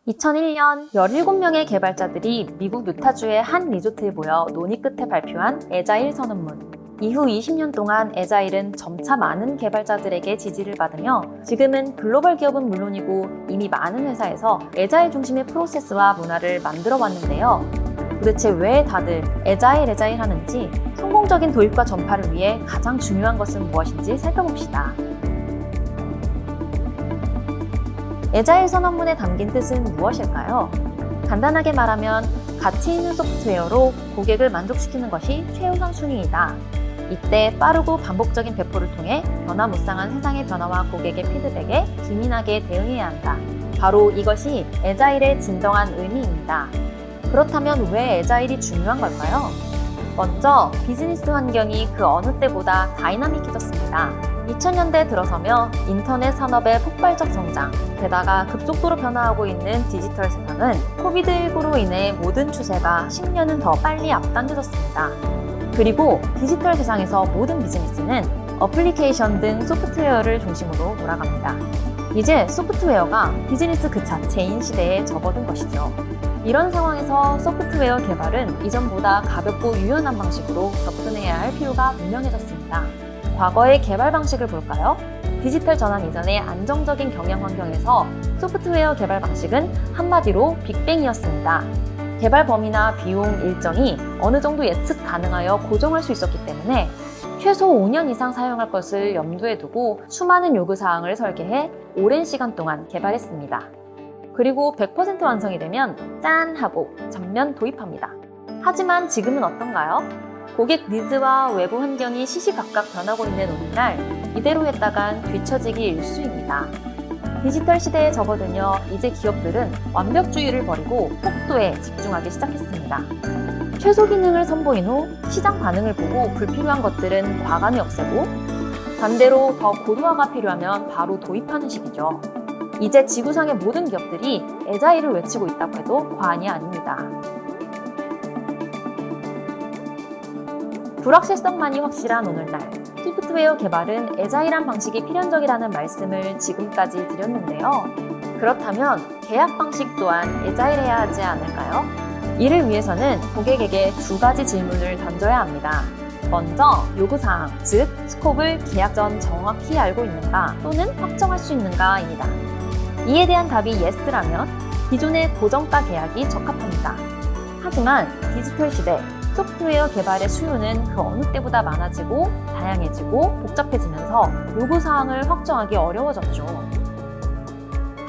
2001년 17명의 개발자들이 미국 유타주의 한 리조트에 모여 논의 끝에 발표한 에자일 선언문. 이후 20년 동안 에자일은 점차 많은 개발자들에게 지지를 받으며 지금은 글로벌 기업은 물론이고 이미 많은 회사에서 에자일 중심의 프로세스와 문화를 만들어 왔는데요. 도대체 왜 다들 에자일 하는지, 성공적인 도입과 전파를 위해 가장 중요한 것은 무엇인지 살펴봅시다. 에자일 선언문에 담긴 뜻은 무엇일까요? 간단하게 말하면 가치 있는 소프트웨어로 고객을 만족시키는 것이 최우선 순위이다. 이때 빠르고 반복적인 배포를 통해 변화무쌍한 세상의 변화와 고객의 피드백에 기민하게 대응해야 한다. 바로 이것이 에자일의 진정한 의미입니다. 그렇다면 왜 에자일이 중요한 걸까요? 먼저 비즈니스 환경이 그 어느 때보다 다이나믹해졌습니다. 2000년대 들어서며 인터넷 산업의 폭발적 성장, 게다가 급속도로 변화하고 있는 디지털 세상은 코비드19로 인해 모든 추세가 10년은 더 빨리 앞당겨졌습니다. 그리고 디지털 세상에서 모든 비즈니스는 어플리케이션 등 소프트웨어를 중심으로 돌아갑니다. 이제 소프트웨어가 비즈니스 그 자체인 시대에 접어든 것이죠. 이런 상황에서 소프트웨어 개발은 이전보다 가볍고 유연한 방식으로 접근해야 할 필요가 분명해졌습니다. 과거의 개발 방식을 볼까요? 디지털 전환 이전의 안정적인 경영 환경에서 소프트웨어 개발 방식은 한마디로 빅뱅이었습니다. 개발 범위나 비용 일정이 어느 정도 예측 가능하여 고정할 수 있었기 때문에 최소 5년 이상 사용할 것을 염두에 두고 수많은 요구사항을 설계해 오랜 시간 동안 개발했습니다. 그리고 100% 완성이 되면 짠! 하고 전면 도입합니다. 하지만 지금은 어떤가요? 고객 니즈와 외부 환경이 시시각각 변하고 있는 오늘날 이대로 했다간 뒤처지기 일쑤입니다. 디지털 시대에 접어들며 이제 기업들은 완벽주의를 버리고 속도에 집중하기 시작했습니다. 최소 기능을 선보인 후 시장 반응을 보고 불필요한 것들은 과감히 없애고 반대로 더 고도화가 필요하면 바로 도입하는 시기죠. 이제 지구상의 모든 기업들이 에자일을 외치고 있다고 해도 과언이 아닙니다. 불확실성만이 확실한 오늘날, 소프트웨어 개발은 에자일한 방식이 필연적이라는 말씀을 지금까지 드렸는데요. 그렇다면 계약 방식 또한 에자일해야 하지 않을까요? 이를 위해서는 고객에게 두 가지 질문을 던져야 합니다. 먼저 요구사항, 즉 스콥을 계약 전 정확히 알고 있는가 또는 확정할 수 있는가입니다. 이에 대한 답이 yes라면 기존의 고정가 계약이 적합합니다. 하지만 디지털 시대, 소프트웨어 개발의 수요는 그 어느 때보다 많아지고 다양해지고 복잡해지면서 요구사항을 확정하기 어려워졌죠.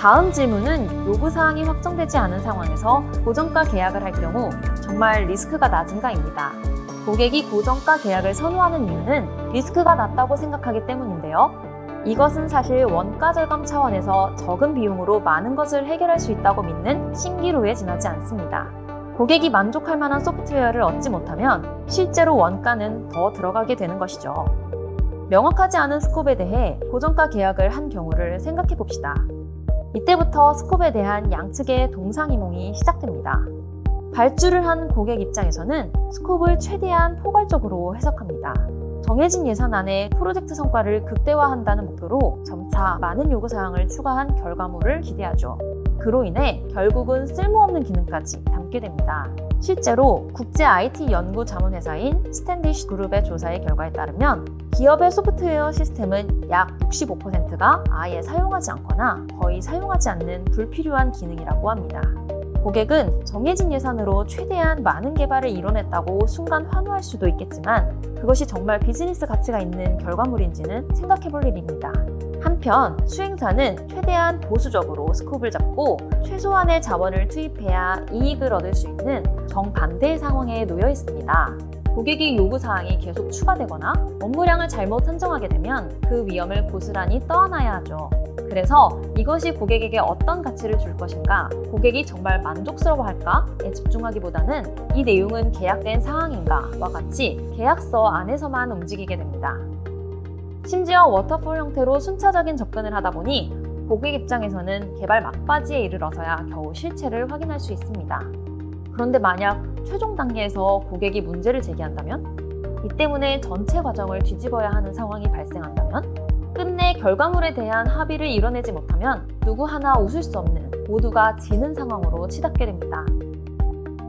다음 질문은 요구사항이 확정되지 않은 상황에서 고정가 계약을 할 경우 정말 리스크가 낮은가입니다. 고객이 고정가 계약을 선호하는 이유는 리스크가 낮다고 생각하기 때문인데요. 이것은 사실 원가 절감 차원에서 적은 비용으로 많은 것을 해결할 수 있다고 믿는 신기루에 지나지 않습니다. 고객이 만족할 만한 소프트웨어를 얻지 못하면 실제로 원가는 더 들어가게 되는 것이죠. 명확하지 않은 스콥에 대해 고정가 계약을 한 경우를 생각해 봅시다. 이때부터 스콥에 대한 양측의 동상이몽이 시작됩니다. 발주를 한 고객 입장에서는 스콥을 최대한 포괄적으로 해석합니다. 정해진 예산 안에 프로젝트 성과를 극대화한다는 목표로 점차 많은 요구사항을 추가한 결과물을 기대하죠. 그로 인해 결국은 쓸모없는 기능까지 담게 됩니다. 실제로 국제 IT 연구 자문회사인 스탠디시 그룹의 조사의 결과에 따르면 기업의 소프트웨어 시스템은 약 65%가 아예 사용하지 않거나 거의 사용하지 않는 불필요한 기능이라고 합니다. 고객은 정해진 예산으로 최대한 많은 개발을 이뤄냈다고 순간 환호할 수도 있겠지만 그것이 정말 비즈니스 가치가 있는 결과물인지는 생각해볼 일입니다. 한편 수행사는 최대한 보수적으로 스콥을 잡고 최소한의 자원을 투입해야 이익을 얻을 수 있는 정반대의 상황에 놓여 있습니다. 고객의 요구사항이 계속 추가되거나 업무량을 잘못 산정하게 되면 그 위험을 고스란히 떠안아야 하죠. 그래서 이것이 고객에게 어떤 가치를 줄 것인가, 고객이 정말 만족스러워할까에 집중하기보다는 이 내용은 계약된 사항인가와 같이 계약서 안에서만 움직이게 됩니다. 심지어 워터폴 형태로 순차적인 접근을 하다 보니 고객 입장에서는 개발 막바지에 이르러서야 겨우 실체를 확인할 수 있습니다. 그런데 만약 최종 단계에서 고객이 문제를 제기한다면? 이 때문에 전체 과정을 뒤집어야 하는 상황이 발생한다면? 끝내 결과물에 대한 합의를 이뤄내지 못하면 누구 하나 웃을 수 없는 모두가 지는 상황으로 치닫게 됩니다.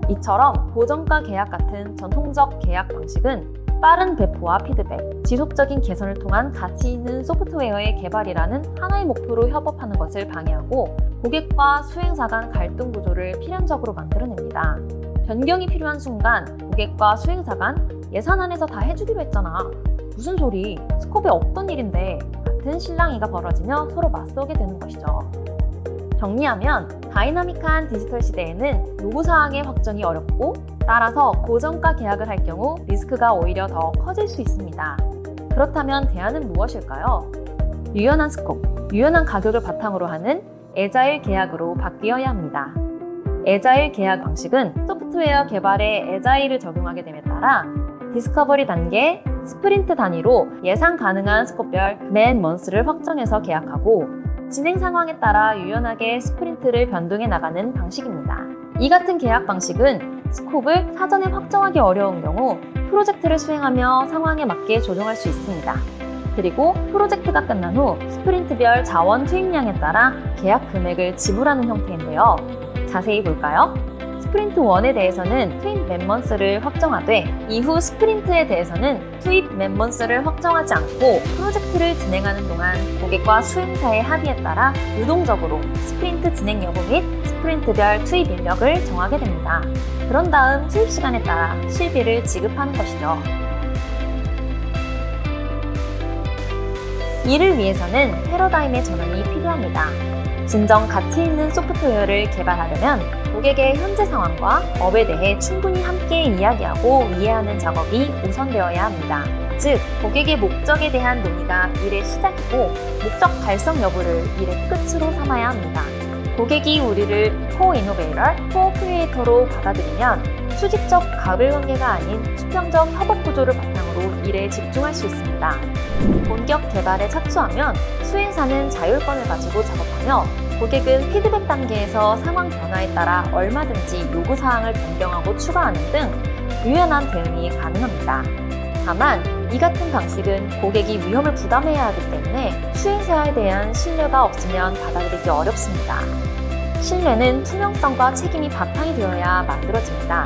이처럼 고정가 계약 같은 전통적 계약 방식은 빠른 배포와 피드백, 지속적인 개선을 통한 가치 있는 소프트웨어의 개발이라는 하나의 목표로 협업하는 것을 방해하고 고객과 수행사 간 갈등 구조를 필연적으로 만들어냅니다. 변경이 필요한 순간 고객과 수행사 간 예산안에서 다 해주기로 했잖아. 무슨 소리? 스코프에 없던 일인데 같은 실랑이가 벌어지며 서로 맞서게 되는 것이죠. 정리하면 다이나믹한 디지털 시대에는 요구사항의 확정이 어렵고 따라서 고정가 계약을 할 경우 리스크가 오히려 더 커질 수 있습니다. 그렇다면 대안은 무엇일까요? 유연한 스코프, 유연한 가격을 바탕으로 하는 애자일 계약으로 바뀌어야 합니다. 애자일 계약 방식은 소프트웨어 개발에 애자일을 적용하게 됨에 따라 디스커버리 단계, 스프린트 단위로 예상 가능한 스코프별 맨 먼스를 확정해서 계약하고 진행 상황에 따라 유연하게 스프린트를 변동해 나가는 방식입니다. 이 같은 계약 방식은 스코프를 사전에 확정하기 어려운 경우 프로젝트를 수행하며 상황에 맞게 조정할 수 있습니다. 그리고 프로젝트가 끝난 후 스프린트별 자원 투입량에 따라 계약 금액을 지불하는 형태인데요. 자세히 볼까요? 스프린트 1에 대해서는 투입 맨먼스를 확정하되 이후 스프린트에 대해서는 투입 맨먼스를 확정하지 않고 프로젝트를 진행하는 동안 고객과 수행사의 합의에 따라 유동적으로 스프린트 진행 여부 및 스프린트별 투입 인력을 정하게 됩니다. 그런 다음 투입 시간에 따라 실비를 지급하는 것이죠. 이를 위해서는 패러다임의 전환이 필요합니다. 진정 가치 있는 소프트웨어를 개발하려면 고객의 현재 상황과 업에 대해 충분히 함께 이야기하고 이해하는 작업이 우선되어야 합니다. 즉, 고객의 목적에 대한 논의가 일의 시작이고 목적 달성 여부를 일의 끝으로 삼아야 합니다. 고객이 우리를 코-이노베이터, 코-크리에이터로 받아들이면 수직적 가불관계가 아닌 수평적 협업 구조를 바탕으로 일에 집중할 수 있습니다. 본격 개발에 착수하면 수행사는 자율권을 가지고 작업하며 고객은 피드백 단계에서 상황 변화에 따라 얼마든지 요구사항을 변경하고 추가하는 등 유연한 대응이 가능합니다. 다만 이 같은 방식은 고객이 위험을 부담해야 하기 때문에 수행사에 대한 신뢰가 없으면 받아들이기 어렵습니다. 신뢰는 투명성과 책임이 바탕이 되어야 만들어집니다.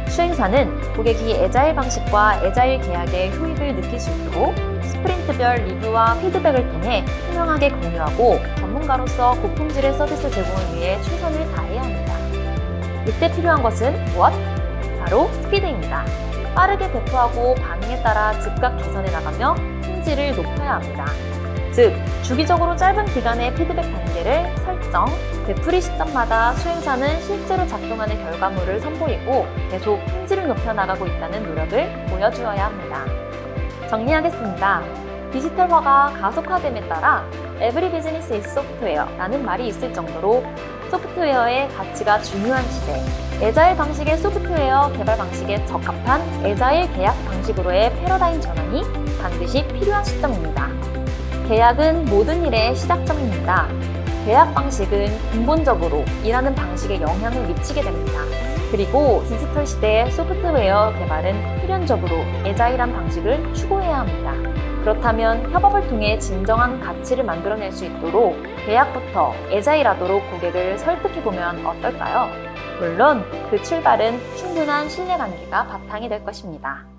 수행사는 고객이 애자일 방식과 애자일 계약의 효익을 느낄 수 있도록 스프린트별 리뷰와 피드백을 통해 투명하게 공유하고 전문가로서 고품질의 서비스 제공을 위해 최선을 다해야 합니다. 이때 필요한 것은 무엇? 바로 스피드입니다. 빠르게 배포하고 반응에 따라 즉각 개선해 나가며 품질을 높여야 합니다. 즉, 주기적으로 짧은 기간의 피드백 단계를 설정, 되풀이 시점마다 수행사는 실제로 작동하는 결과물을 선보이고 계속 품질을 높여 나가고 있다는 노력을 보여주어야 합니다. 정리하겠습니다. 디지털화가 가속화됨에 따라 Every business is software라는 말이 있을 정도로 소프트웨어의 가치가 중요한 시대, 애자일 방식의 소프트웨어 개발 방식에 적합한 애자일 계약 방식으로의 패러다임 전환이 반드시 필요한 시점입니다. 계약은 모든 일의 시작점입니다. 계약 방식은 근본적으로 일하는 방식에 영향을 미치게 됩니다. 그리고 디지털 시대의 소프트웨어 개발은 필연적으로 애자일한 방식을 추구해야 합니다. 그렇다면 협업을 통해 진정한 가치를 만들어낼 수 있도록 계약부터 애자일하도록 고객을 설득해보면 어떨까요? 물론 그 출발은 충분한 신뢰관계가 바탕이 될 것입니다.